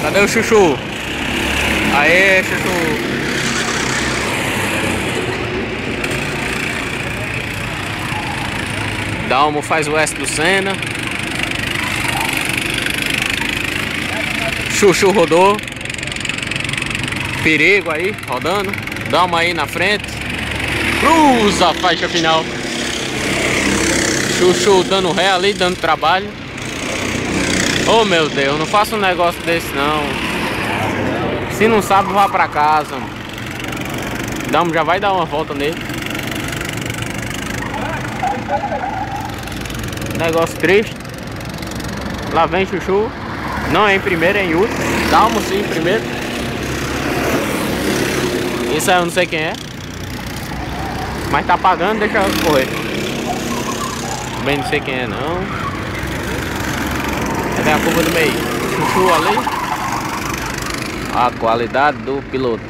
Cadê o Chuchu? Aê, Chuchu. Dalmo faz o S do Senna. Chuchu rodou. Perigo aí, rodando. Dalmo aí na frente. Cruza a faixa final. Chuchu dando ré ali, dando trabalho. Oh meu Deus, não faça um negócio desse não. Se não sabe, vá pra casa. Dalmo já vai dar uma volta nele. Negócio triste. Lá vem Chuchu. Não é em primeiro, é em último. Dalmo sim em primeiro. Isso aí eu não sei quem é. Mas tá pagando, deixa eu correr. Também não sei quem é não. Cadê a curva do meio? Chuchu ali. A qualidade do piloto.